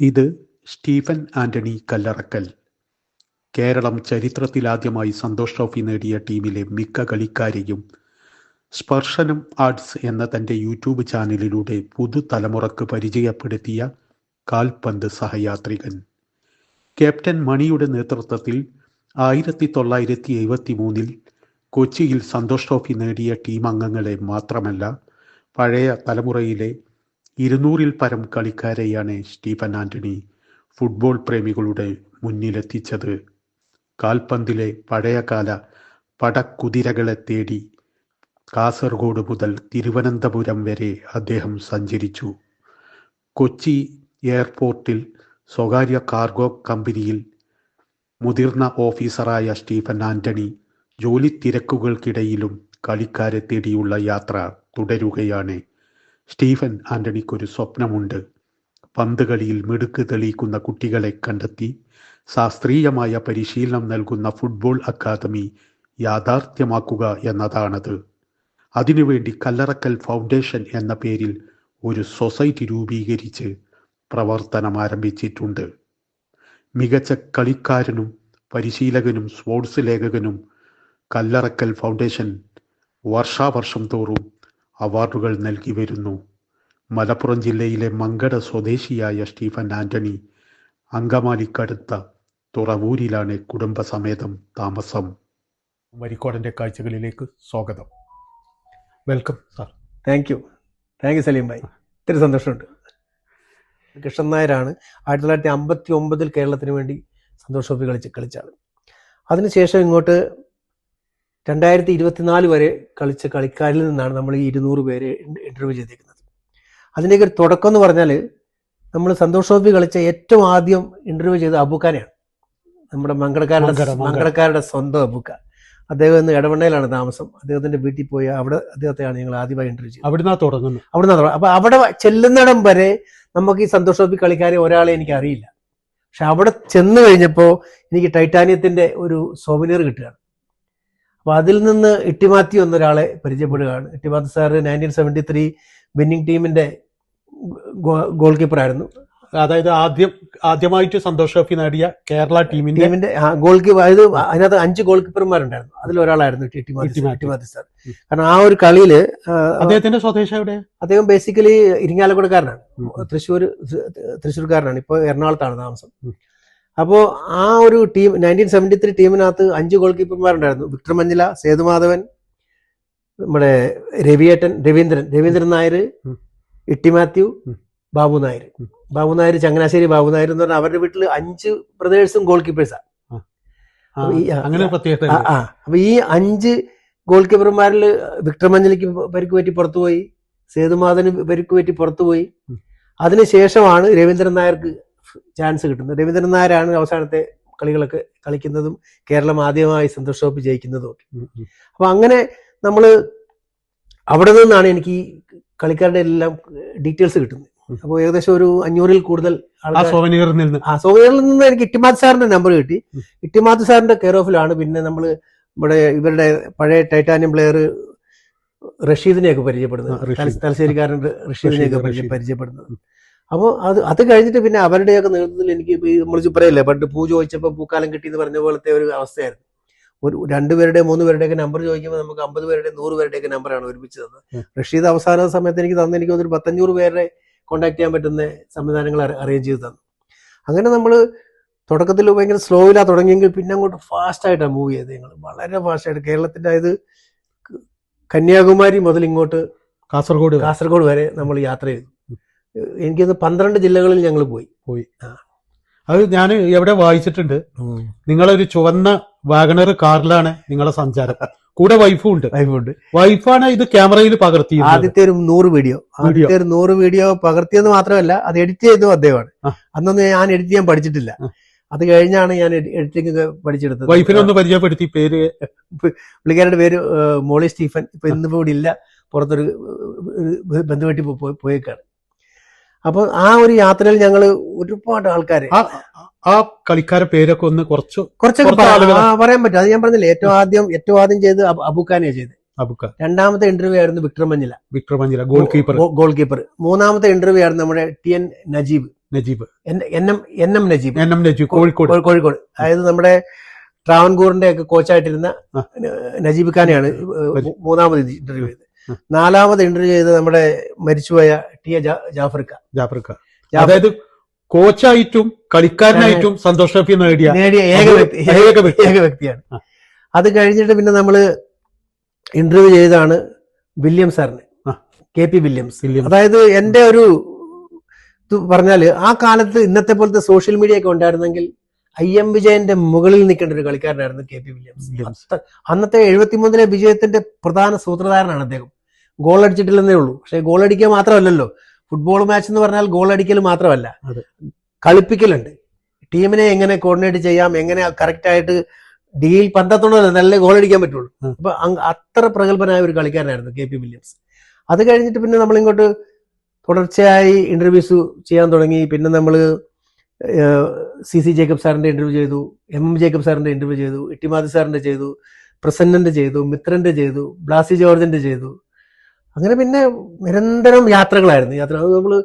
ഇത് സ്റ്റീഫൻ ആന്റണി കല്ലറക്കൽ. കേരളം ചരിത്രത്തിലാദ്യമായി സന്തോഷ് ട്രോഫി നേടിയ ടീമിലെ മിക്ക കളിക്കാരെയും സ്പർശനം ആർട്സ് എന്ന തൻ്റെ യൂട്യൂബ് ചാനലിലൂടെ പുതുതലമുറക്ക് പരിചയപ്പെടുത്തിയ കാൽപന്ത് സഹയാത്രികൻ. ക്യാപ്റ്റൻ മണിയുടെ നേതൃത്വത്തിൽ 1973 കൊച്ചിയിൽ സന്തോഷ് ട്രോഫി നേടിയ ടീം അംഗങ്ങളെ മാത്രമല്ല, പഴയ തലമുറയിലെ 200-ൽ പരം കളിക്കാരെയാണ് സ്റ്റീഫൻ ആന്റണി ഫുട്ബോൾ പ്രേമികളുടെ മുന്നിലെത്തിച്ചത്. കാൽപന്തിലെ പഴയകാല പടക്കുതിരകളെ തേടി കാസർഗോഡ് മുതൽ തിരുവനന്തപുരം വരെ അദ്ദേഹം സഞ്ചരിച്ചു. കൊച്ചി എയർപോർട്ടിൽ സ്വകാര്യ കാർഗോ കമ്പനിയിൽ മുതിർന്ന ഓഫീസറായ സ്റ്റീഫൻ ആന്റണി ജോലി തിരക്കുകൾക്കിടയിലും കളിക്കാരെ തേടിയുള്ള യാത്ര തുടരുകയാണ്. സ്റ്റീഫൻ ആന്റണിക്കൊരു സ്വപ്നമുണ്ട്. പന്ത് കളിയിൽ മിടുക്ക് തെളിയിക്കുന്ന കുട്ടികളെ കണ്ടെത്തി ശാസ്ത്രീയമായ പരിശീലനം നൽകുന്ന ഫുട്ബോൾ അക്കാദമി യാഥാർത്ഥ്യമാക്കുക എന്നതാണത്. അതിനുവേണ്ടി കല്ലറക്കൽ ഫൗണ്ടേഷൻ എന്ന പേരിൽ ഒരു സൊസൈറ്റി രൂപീകരിച്ച് പ്രവർത്തനം ആരംഭിച്ചിട്ടുണ്ട്. മികച്ച കളിക്കാരനും പരിശീലകനും സ്പോർട്സ് ലേഖകനും കല്ലറക്കൽ ഫൗണ്ടേഷൻ വർഷാവർഷം തോറും അവാർഡുകൾ നൽകി വരുന്നു. മലപ്പുറം ജില്ലയിലെ മങ്കട സ്വദേശിയായ സ്റ്റീഫൻ ആന്റണി അങ്കമാലിക്കടുത്ത തുറവൂരിലാണ് കുടുംബസമേതം താമസം. വരിക്കോടൻ്റെ കാഴ്ചകളിലേക്ക് സ്വാഗതം. Welcome sir. Thank you Saleem ഭായി. ഒത്തിരി സന്തോഷമുണ്ട്. കൃഷ്ണൻ നായരാണ് 1959 കേരളത്തിന് വേണ്ടി സന്തോഷ് ട്രോഫി കളിച്ച ആൾ. അതിനുശേഷം ഇങ്ങോട്ട് 2024 വരെ കളിച്ച കളിക്കാരിൽ നിന്നാണ് നമ്മൾ ഈ 200 പേരെ ഇൻ്റർവ്യൂ ചെയ്തിരിക്കുന്നത്. അതിൻ്റെയൊക്കെ ഒരു തുടക്കം എന്ന് പറഞ്ഞാൽ, നമ്മൾ സന്തോഷ് ട്രോഫി കളിച്ച ഏറ്റവും ആദ്യം ഇൻ്റർവ്യൂ ചെയ്ത അബൂഖാനെയാണ്. നമ്മുടെ മങ്കടക്കാരുടെ സ്വന്തം അബൂഖ. അദ്ദേഹം ഇന്ന് എടവണ്ണയിലാണ് താമസം. അദ്ദേഹത്തിന്റെ വീട്ടിൽ പോയി അവിടെ അദ്ദേഹത്തെയാണ് ഞങ്ങൾ ആദ്യമായി ഇൻ്റർവ്യൂ ചെയ്തത്. അവിടുന്ന് തുടങ്ങുന്നു. അപ്പൊ അവിടെ ചെല്ലുന്നിടം വരെ നമുക്ക് ഈ സന്തോഷ് ട്രോഫി കളിക്കാരെ ഒരാളെ എനിക്ക് അറിയില്ല. പക്ഷെ അവിടെ ചെന്ന് കഴിഞ്ഞപ്പോൾ എനിക്ക് ടൈറ്റാനിയത്തിന്റെ ഒരു സോവനിയർ കിട്ടുകയാണ്. അപ്പൊ അതിൽ നിന്ന് ഇട്ടിമാത്യു എന്നൊരാളെ പരിചയപ്പെടുകയാണ്. ഇട്ടിമാത്യു സാർ 1973 വിന്നിംഗ് ടീമിന്റെ ഗോൾ കീപ്പറായിരുന്നു. അതായത് ആദ്യമായിട്ട് സന്തോഷ് ട്രോഫി നേടിയ കേരള ടീമിന്റെ ഗോൾ കീപ്പർ. അതിനകത്ത് 5 ഗോൾ കീപ്പർമാരുണ്ടായിരുന്നു. അതിലൊരാളായിരുന്നു ഇട്ടിമാത്യു സാർ. കാരണം ആ ഒരു കളിയില് അദ്ദേഹത്തിന്റെ സ്വദേശം എവിടെ? അദ്ദേഹം ബേസിക്കലി ഇരിങ്ങാലക്കുടക്കാരനാണ്, തൃശ്ശൂർക്കാരനാണ്. ഇപ്പൊ എറണാകുളത്താണ് താമസം. അപ്പോ ആ ഒരു ടീം 1973 ടീമിനകത്ത് 5 ഗോൾ കീപ്പർമാരുണ്ടായിരുന്നു. വിക്ടർ മഞ്ഞില, സേതുമാധവൻ, നമ്മുടെ രവീന്ദ്രൻ നായർ, ഇട്ടിമാത്യു, ബാബു നായർ ചങ്ങനാശ്ശേരി ബാബു നായർ എന്ന് പറഞ്ഞാൽ അവരുടെ വീട്ടിൽ 5 ബ്രദേഴ്സും ഗോൾ കീപ്പേഴ്സാണ്. അപ്പൊ ഈ 5 ഗോൾ കീപ്പർമാരിൽ വിക്ടർ മഞ്ഞലിക്ക് പരിക്ക് പറ്റി പുറത്തുപോയി, സേതുമാധവന് പരിക്ക് പറ്റി പുറത്തുപോയി. അതിനുശേഷമാണ് രവീന്ദ്രൻ നായർക്ക് ചാൻസ് കിട്ടുന്നത്. രവീന്ദ്രൻ നായരാണ് അവസാനത്തെ കളികളൊക്കെ കളിക്കുന്നതും കേരളം ആദ്യമായി സന്തോഷ് ട്രോഫി ജയിക്കുന്നതും ഒക്കെ. അപ്പൊ അങ്ങനെ നമ്മള് അവിടെ നിന്നാണ് എനിക്ക് ഈ കളിക്കാരുടെ എല്ലാം ഡീറ്റെയിൽസ് കിട്ടുന്നത്. അപ്പോൾ ഏകദേശം ഒരു 500-ൽ കൂടുതൽ സോവനിയറിൽ നിന്ന് എനിക്ക് ഇട്ടിമാത്യു സാറിന്റെ നമ്പർ കിട്ടി. ഇട്ടിമാത്യു സാറിന്റെ കെയർ ഓഫിലാണ് പിന്നെ നമ്മൾ ഇവിടെ ഇവരുടെ പഴയ ടൈറ്റാനിയം പ്ലെയർ റഷീദിനെയൊക്കെ പരിചയപ്പെടുന്നത്, തലശ്ശേരിക്കാരൻ റഷീദിനെയൊക്കെ പരിചയപ്പെടുന്നത്. അപ്പോൾ അത് കഴിഞ്ഞിട്ട് പിന്നെ അവരുടെയൊക്കെ നേതൃത്വത്തിൽ എനിക്ക് നമ്മൾ പറയല്ലേ, പണ്ട് പൂ ചോദിച്ചപ്പോൾ പൂക്കാലം കിട്ടി എന്ന് പറഞ്ഞ പോലത്തെ ഒരു അവസ്ഥയായിരുന്നു. ഒരു 2 പേരുടെ 3 പേരുടെയൊക്കെ നമ്പർ ചോദിക്കുമ്പോൾ നമുക്ക് 50 പേരുടെ 100 പേരുടെയൊക്കെ നമ്പറാണ് ഒരുമിച്ച് തന്നത്. റഷീദ് അവസാന സമയത്ത് എനിക്ക് ഒരു 1,500 പേരെ കോണ്ടാക്ട് ചെയ്യാൻ പറ്റുന്ന സംവിധാനങ്ങൾ അറേഞ്ച് ചെയ്ത് തന്നു. അങ്ങനെ നമ്മൾ തുടക്കത്തിൽ ഭയങ്കര സ്ലോയിലാണ് തുടങ്ങിയെങ്കിൽ പിന്നെ അങ്ങോട്ട് ഫാസ്റ്റായിട്ടാണ് മൂവ് ചെയ്തത്. ഞങ്ങൾ വളരെ ഫാസ്റ്റായിട്ട് കേരളത്തിൻ്റെ, അതായത് കന്യാകുമാരി മുതൽ ഇങ്ങോട്ട് കാസർഗോഡ് വരെ നമ്മൾ യാത്ര ചെയ്തു. എനിക്കൊന്ന് 12 ജില്ലകളിൽ ഞങ്ങൾ പോയി. അത് ഞാൻ എവിടെ വായിച്ചിട്ടുണ്ട്, നിങ്ങളൊരു ചുവന്ന വാഗണർ കാറിലാണ് നിങ്ങളെ സഞ്ചാരം. കൂടെ വൈഫും ഉണ്ട്. വൈഫാണ് ഇത് ക്യാമറയിൽ പകർത്തിയത്. ആദ്യത്തെ ഒരു 100 വീഡിയോ പകർത്തിയെന്ന് മാത്രമല്ല, അത് എഡിറ്റ് ചെയ്തതും അദ്ദേഹമാണ്. അന്നൊന്നും ഞാൻ എഡിറ്റ് ചെയ്യാൻ പഠിച്ചിട്ടില്ല. അത് കഴിഞ്ഞാണ് ഞാൻ എഡിറ്റിംഗ് ഒക്കെ പഠിച്ചെടുത്തത്. വൈഫിനൊന്ന് പരിചയപ്പെടുത്തി. പുള്ളിക്കാരുടെ പേര് മോളി സ്റ്റീഫൻ. ഇപ്പൊ ഇന്നിപ്പോ ഇവിടെ ഇല്ല, പുറത്തൊരു ബന്ധുവീട്ടിൽ പോയേക്കാണ്. അപ്പൊ ആ ഒരു യാത്രയിൽ ഞങ്ങൾ ഒരുപാട് ആൾക്കാരെ, ആ കളിക്കാരെ പേരൊക്കെ ഒന്ന് കുറച്ചൊക്കെ പറയാൻ പറ്റും. അത് ഞാൻ പറഞ്ഞില്ലേ, ഏറ്റവും ആദ്യം ചെയ്ത് അബൂഖാനെയാണ് ചെയ്തത്. രണ്ടാമത്തെ ഇന്റർവ്യൂ ആയിരുന്നു വിക്ടർ മഞ്ഞില ഗോൾ കീപ്പർ. മൂന്നാമത്തെ ഇന്റർവ്യൂ ആയിരുന്നു നമ്മുടെ TN Najeeb. Najeeb N M Najeeb Kozhikode. Kozhikode. അതായത് നമ്മുടെ ട്രാവൻകൂറിന്റെ ഒക്കെ കോച്ചായിട്ടിരുന്ന നജീബ് ഖാനെയാണ് മൂന്നാമത് ഇന്റർവ്യൂ ചെയ്തത്. നാലാമത് ഇന്റർവ്യൂ ചെയ്തത് നമ്മുടെ മരിച്ചുപോയ ടി എ ജാഫർ. അതായത് കോച്ചായിട്ടും കളിക്കാരനായിട്ടും സന്തോഷ് ട്രോഫി നേടിയ ഏക വ്യക്തിയാണ്. അത് കഴിഞ്ഞിട്ട് പിന്നെ നമ്മള് ഇന്റർവ്യൂ ചെയ്തതാണ് വില്യം സാറിന്, KP വില്യംസ്. അതായത് എന്റെ ഒരു ഇത് പറഞ്ഞാല് ആ കാലത്ത് ഇന്നത്തെ പോലത്തെ സോഷ്യൽ മീഡിയ ഒക്കെ ഉണ്ടായിരുന്നെങ്കിൽ IM വിജയന്റെ മുകളിൽ നിൽക്കേണ്ട ഒരു കളിക്കാരനായിരുന്നു KP വില്യംസ്. അന്നത്തെ 73 വിജയത്തിന്റെ പ്രധാന സൂത്രധാരനാണ് അദ്ദേഹം. ഗോൾ അടിച്ചിട്ടില്ലെന്നേ ഉള്ളൂ. പക്ഷെ ഗോൾ അടിക്കുക മാത്രമല്ലല്ലോ, ഫുട്ബോൾ മാച്ച് എന്ന് പറഞ്ഞാൽ ഗോൾ അടിക്കൽ മാത്രമല്ല, കളിപ്പിക്കലുണ്ട്. ടീമിനെ എങ്ങനെ കോർഡിനേറ്റ് ചെയ്യാം, എങ്ങനെ കറക്റ്റ് ഡീൽ പന്തത്തോടെ നല്ല ഗോൾ അടിക്കാൻ പറ്റുള്ളൂ. അപ്പൊ അത്ര പ്രഗത്ഭനായ ഒരു കളിക്കാരനായിരുന്നു KP വില്യംസ്. അത് കഴിഞ്ഞിട്ട് പിന്നെ നമ്മളിങ്ങോട്ട് തുടർച്ചയായി ഇന്റർവ്യൂസ് ചെയ്യാൻ തുടങ്ങി. പിന്നെ നമ്മള് CC ജേക്കബ് സാറിന്റെ ഇന്റർവ്യൂ ചെയ്തു, MM ജേക്കബ് സാറിന്റെ ഇന്റർവ്യൂ ചെയ്തു, ഇട്ടിമാദി സാറിന്റെ ചെയ്തു, പ്രസന്നന്റെ ചെയ്തു, മിത്രന്റെ ചെയ്തു, ബ്ലാസി ജോർജിന്റെ ചെയ്തു. അങ്ങനെ പിന്നെ നിരന്തരം യാത്രകളായിരുന്നു. അത് നമ്മള്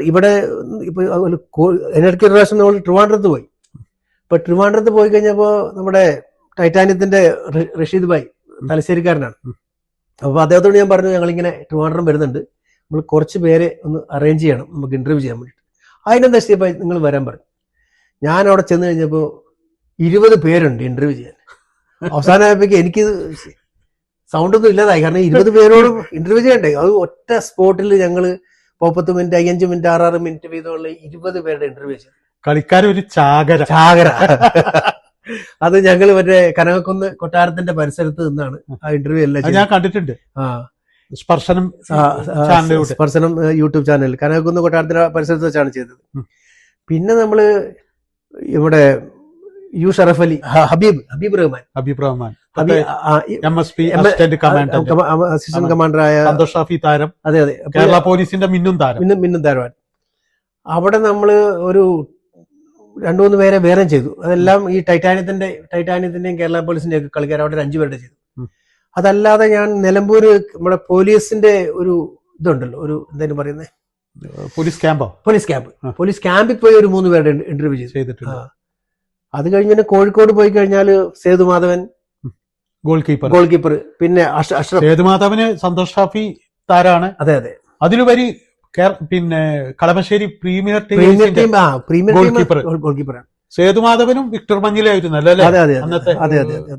ഇവിടെ ഇപ്പൊ ഇടയ്ക്ക് ഒരു പ്രാവശ്യം നമ്മൾ ട്രിവാൻഡ്രത്ത് പോയി. ഇപ്പൊ ട്രിവാൻഡ്രത്ത് പോയി കഴിഞ്ഞപ്പോ നമ്മുടെ ടൈറ്റാനിയത്തിന്റെ റഷീദ് ഭായ് തലശ്ശേരിക്കാരനാണ്. അപ്പൊ അദ്ദേഹത്തോട് ഞാൻ പറഞ്ഞു, ഞങ്ങളിങ്ങനെ ട്രിവാൻഡ്രം വരുന്നുണ്ട്, നമ്മൾ കുറച്ച് പേരെ ഒന്ന് അറേഞ്ച് ചെയ്യണം, നമുക്ക് ഇന്റർവ്യൂ ചെയ്യാൻ വേണ്ടിയിട്ട്. അതിനെന്താ സ്റ്റീപ്പായി നിങ്ങൾ വരാൻ പറഞ്ഞു. ഞാൻ അവിടെ ചെന്ന് കഴിഞ്ഞപ്പോ 20 പേരുണ്ട് ഇന്റർവ്യൂ ചെയ്യാൻ. അവസാനമായപ്പോഴേക്ക് എനിക്ക് സൗണ്ട് ഒന്നും ഇല്ലാതായി. കാരണം 20 പേരോട് ഇന്റർവ്യൂ ചെയ്യണ്ടേ. അത് ഒറ്റ സ്പോട്ടിൽ ഞങ്ങള് 30 മിനിറ്റ് 5 മിനിറ്റ് 6 മിനിറ്റ് വീതമുള്ള 20 പേരുടെ ഇന്റർവ്യൂ ചെയ്തു. കളിക്കാരൊരു ചാകര. അത് ഞങ്ങൾ മറ്റേ കനകക്കുന്ന് കൊട്ടാരത്തിന്റെ പരിസരത്ത് നിന്നാണ് ആ ഇന്റർവ്യൂ എല്ലാം ഞാൻ കണ്ടിട്ടുണ്ട്. സ്പർശനം യൂട്യൂബ് ചാനൽ കനകക്കുന്ന് കൊട്ടാരത്തിന്റെ പരിസരത്ത് വെച്ചാണ് ചെയ്തത്. പിന്നെ നമ്മള് ഇവിടെ യു ഷറഫ് അലി, ഹബീബ് റഹ്മാൻ അസിസ്റ്റന്റ് കമാൻഡറായ സന്തോഷ് ട്രോഫി താരം, അതെ അതെ, കേരള പോലീസിന്റെ മിന്നും താരമാണ്. അവിടെ നമ്മള് ഒരു 2-3 പേരെ വേറെ ചെയ്തു. അതെല്ലാം ഈ ടൈറ്റാനിയത്തിന്റെയും കേരള പോലീസിന്റെ ഒക്കെ കളിക്കാർ അവിടെ 5 പേരുടെ ചെയ്തു. അതല്ലാതെ ഞാൻ നിലമ്പൂര് നമ്മുടെ പോലീസിന്റെ ഒരു ഇതുണ്ടല്ലോ, ഒരു എന്തായാലും പറയുന്നത് പോലീസ് ക്യാമ്പിൽ പോയി ഒരു 3 പേരുടെ ഇന്റർവ്യൂ ചെയ്തിട്ടുണ്ട്. അത് കഴിഞ്ഞ് കോഴിക്കോട് പോയി കഴിഞ്ഞാല് സേതുമാധവൻ ഗോൾ കീപ്പർ, പിന്നെ അഷ്റഫ്. സേതുമാധവന് സന്തോഷ് ട്രോഫി താരാണ്. അതെ അതെ. അതിലുപരി പിന്നെ കളമശ്ശേരി പ്രീമിയർ ടീം ഗോൾ കീപ്പറാണ്. സേതുമാധവനും വിക്ടർ മഞ്ഞിലായിരുന്നു അല്ലേ അന്നത്തെ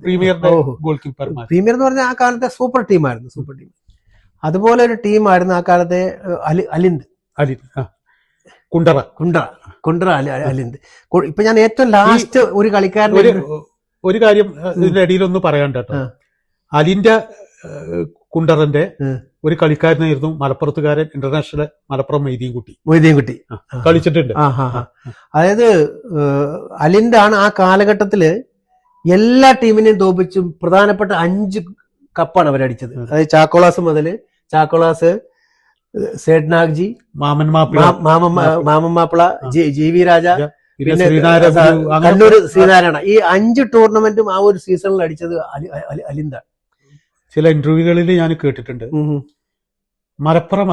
പ്രീമിയർ ഗോൾ കീപ്പർ. പ്രീമിയർ എന്ന് പറഞ്ഞാൽ ആ കാലത്തെ സൂപ്പർ ടീമായിരുന്നു. അതുപോലെ ഒരു ടീമായിരുന്നു ആ കാലത്തെ അലിന്ദ് കുണ്ടറ അലിന്ദ്. ഇപ്പൊ ഞാൻ ഏറ്റവും ലാസ്റ്റ് ഒരു കളിക്കാരൻ ഒരു കാര്യം ഇതിന്റെ ഇടയിൽ ഒന്ന് പറയാൻ കേട്ടോ. അലിന്റെ കുണ്ടറന്റെ ഒരു കളിക്കാരനായിരുന്നു മലപ്പുറത്തുകാരൻ, ഇന്റർനാഷണൽ മലപ്പുറം മൊയ്തീൻകുട്ടി കളിച്ചിട്ടുണ്ട്. അതായത് അലിന്റെ ആണ് ആ കാലഘട്ടത്തില് എല്ലാ ടീമിനെയും തോപ്പിച്ചും പ്രധാനപ്പെട്ട 5 കപ്പാണ് അവരടിച്ചത്. അതായത് ചാക്കോളാസ്, സേഡ്നാഗ്ജി, മാമൻ മാപ്പിള, GV രാജ, പിന്നെ കണ്ണൂർ ശ്രീനാരായണ. ഈ 5 ടൂർണമെന്റും ആ ഒരു സീസണിൽ അടിച്ചത് അലിന്ദാണ്. ചില ഇന്റർവ്യൂകളിൽ ഞാൻ കേട്ടിട്ടുണ്ട് മലപ്പുറം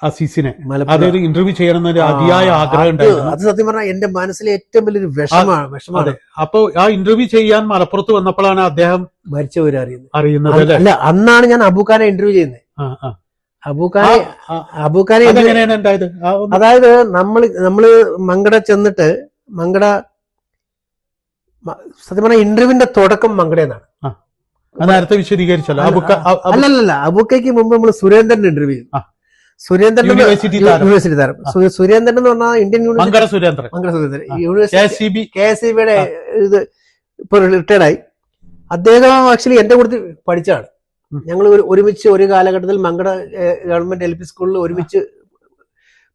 അസീസിനെ അതൊരു ഇന്റർവ്യൂ ചെയ്യണമെന്നൊരു അതിയായ ആഗ്രഹം ഉണ്ടായിരുന്നു. അത് സത്യം പറഞ്ഞാൽ എന്റെ മനസ്സിലെ ഏറ്റവും വലിയൊരു വിഷമാണ്. അപ്പൊ ആ ഇന്റർവ്യൂ ചെയ്യാൻ മലപ്പുറത്ത് വന്നപ്പോഴാണ് അദ്ദേഹം മരിച്ചവര് അറിയുന്നത്. അല്ല, അന്നാണ് ഞാൻ അബൂഖാനെ ഇന്റർവ്യൂ ചെയ്യുന്നത്. അബൂഖാനെ എങ്ങനെയാണ് ഉണ്ടായത്? അതായത് നമ്മള് മങ്കട ചെന്നിട്ട് സത്യം പറഞ്ഞാൽ ഇന്റർവ്യൂവിന്റെ തുടക്കം മങ്കടയെന്നാണ്. നേരത്തെ വിശദീകരിച്ചല്ലോ. അല്ലല്ല, അബൂക്കയ്ക്ക് മുമ്പ് നമ്മൾ സുരേന്ദ്രന്റെ ഇന്റർവ്യൂ ചെയ്തു. സുരേന്ദ്രൻ യൂണിവേഴ്സിറ്റി താരം. സുരേന്ദ്രൻ എന്ന് പറഞ്ഞാൽ ഇന്ത്യൻ യൂണിവേഴ്സിറ്റി KSCB ഇത് ഇപ്പൊ റിട്ടയർഡായി. അദ്ദേഹം ആക്ച്വലി എന്റെ കൂടെ പഠിച്ചാണ്. ഞങ്ങൾ ഒരുമിച്ച് ഒരു കാലഘട്ടത്തിൽ മങ്കട ഗവൺമെന്റ് LP സ്കൂളിൽ ഒരുമിച്ച്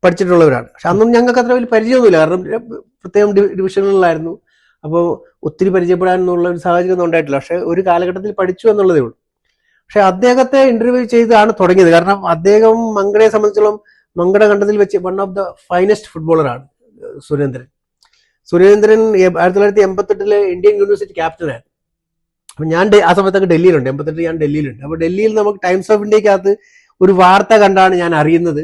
പഠിച്ചിട്ടുള്ളവരാണ്. പക്ഷെ അന്നും ഞങ്ങൾക്ക് അത്ര വലിയ പരിചയമൊന്നുമില്ല. കാരണം പ്രത്യേകം ഡിവിഷനുകളിലായിരുന്നു. അപ്പോൾ ഒത്തിരി പരിചയപ്പെടാനുള്ള ഒരു സാഹചര്യം ഒന്നും ഉണ്ടായിട്ടില്ല. പക്ഷെ ഒരു കാലഘട്ടത്തിൽ പഠിച്ചു എന്നുള്ളതേ ഉള്ളൂ. പക്ഷെ അദ്ദേഹത്തെ ഇന്റർവ്യൂ ചെയ്താണ് തുടങ്ങിയത്. കാരണം അദ്ദേഹം മങ്കടയെ സംബന്ധിച്ചോളം മങ്കട കണ്ടതിൽ വെച്ച് വൺ ഓഫ് ദ ഫൈനസ്റ്റ് ഫുട്ബോളറാണ് സുരേന്ദ്രൻ. 1988 ഇന്ത്യൻ യൂണിവേഴ്സിറ്റി ക്യാപ്റ്റനായിരുന്നു. അപ്പൊ ഞാൻ ആ സമയത്തൊക്കെ ഡൽഹിയിലുണ്ട്. 88 ഞാൻ ഡൽഹിയിലുണ്ട്. അപ്പൊ ഡൽഹിയിൽ നമുക്ക് ടൈംസ് ഓഫ് ഇന്ത്യക്കകത്ത് ഒരു വാർത്ത കണ്ടാണ് ഞാൻ അറിയുന്നത്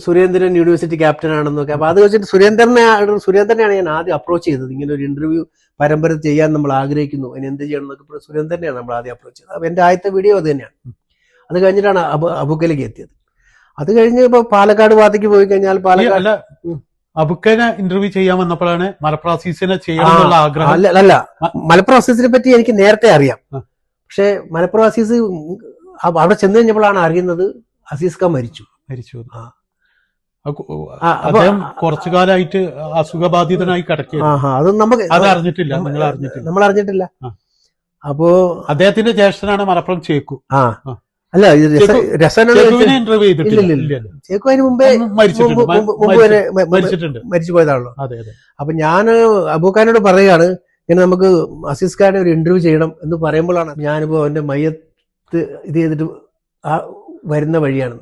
സുരേന്ദ്രൻ യൂണിവേഴ്സിറ്റി ക്യാപ്റ്റൻ ആണെന്നൊക്കെ. അപ്പൊ അത് വെച്ചിട്ട് സുരേന്ദ്രനെയാണ് ഞാൻ ആദ്യം അപ്രോച്ച് ചെയ്തത്. ഇങ്ങനെ ഒരു ഇന്റർവ്യൂ പരമ്പര ചെയ്യാൻ നമ്മൾ ആഗ്രഹിക്കുന്നു, അതിന് എന്ത് ചെയ്യണം എന്നൊക്കെ സുരേന്ദ്രനെയാണ് നമ്മൾ ആദ്യം അപ്രോച്ച് ചെയ്തത്. അപ്പൊ എന്റെ ആദ്യത്തെ വീഡിയോ അത് തന്നെയാണ്. അത് കഴിഞ്ഞിട്ടാണ് അബുക്കലേക്ക് എത്തിയത്. അത് കഴിഞ്ഞ് ഇപ്പൊ പാലക്കാട് ഭാഗത്തേക്ക് പോയി കഴിഞ്ഞാൽ പാലക്കാട് അബുക്കനെ ഇന്റർവ്യൂ ചെയ്യാൻ വന്നപ്പോഴാണ് മലപ്പുറം അസീസിനെ ചെയ്യണമെന്നുള്ള ആഗ്രഹം. അല്ല മലപ്പുറം അസീസിനെ പറ്റി എനിക്ക് നേരത്തെ അറിയാം. പക്ഷെ മലപ്പുറം അസീസ് അവിടെ ചെന്ന് കഴിഞ്ഞപ്പോഴാണ് അറിയുന്നത് അസീസ് ഖാൻ മരിച്ചു. അദ്ദേഹം കുറച്ചു കാലമായിട്ട് അസുഖബാധിതനായി കിടക്കുക. അത് നമുക്ക് അറിഞ്ഞിട്ടില്ല, നമ്മൾ അറിഞ്ഞിട്ടില്ല. അപ്പോ അദ്ദേഹത്തിന്റെ ജ്യേഷ്ഠനാണ് മലപ്പുറം ചേക്കു. അല്ല ഇന്റർവ്യൂ ചെയ്തിട്ടില്ല. ചേക്കു അതിന് മുമ്പേ മരിച്ചു പോയതാണല്ലോ. അപ്പൊ ഞാൻ അബൂഖാനോട് പറയുകയാണ്, ഇങ്ങനെ നമുക്ക് അസീസ് ഖാനെ ഒരു ഇന്റർവ്യൂ ചെയ്യണം എന്ന് പറയുമ്പോഴാണ് ഞാനിപ്പോ അവന്റെ മയ്യത്ത് ഇത് ചെയ്തിട്ട് വരുന്ന വഴിയാണ്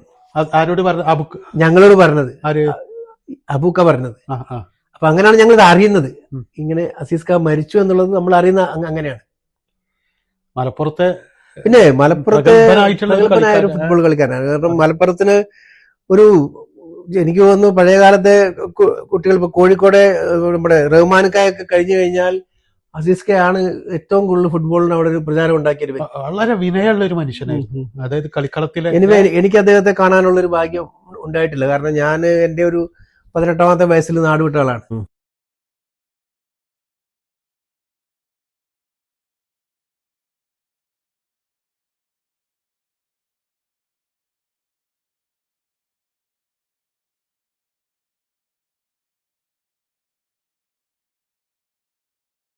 ആരോട് പറഞ്ഞു? ഞങ്ങളോട് പറഞ്ഞത്, അബൂക്ക പറഞ്ഞത്. അപ്പൊ അങ്ങനെയാണ് ഞങ്ങൾ ഇത് അറിയുന്നത്. ഇങ്ങനെ അസീസ് ഖാൻ മരിച്ചു എന്നുള്ളത് നമ്മൾ അറിയുന്ന അങ്ങനെയാണ്. മലപ്പുറത്തെ പിന്നെ മലപ്പുറത്തെ പ്രഗത്ഭനായ ഒരു ഫുട്ബോൾ കളിക്കാരനാണ്. കാരണം മലപ്പുറത്തിന് ഒരു എനിക്ക് തോന്നുന്നു പഴയ കാലത്തെ കുട്ടികൾ ഇപ്പൊ കോഴിക്കോട് നമ്മുടെ റഹ്മാൻക്കായൊക്കെ കഴിഞ്ഞു കഴിഞ്ഞാൽ അസീസ് ഖാൻ ആണ് ഏറ്റവും കൂടുതൽ ഫുട്ബോളിന് അവിടെ ഒരു പ്രചാരം ഉണ്ടാക്കിയത്. വളരെ വിനയമുള്ള ഒരു മനുഷ്യനായിരുന്നു. അതായത് കളിക്കളത്തിലെ എനിക്ക് അദ്ദേഹത്തെ കാണാനുള്ള ഒരു ഭാഗ്യം ഉണ്ടായിട്ടില്ല. കാരണം ഞാൻ എന്റെ ഒരു 18-ാമത്തെ വയസ്സിൽ നാട് വിട്ട ആളാണ്.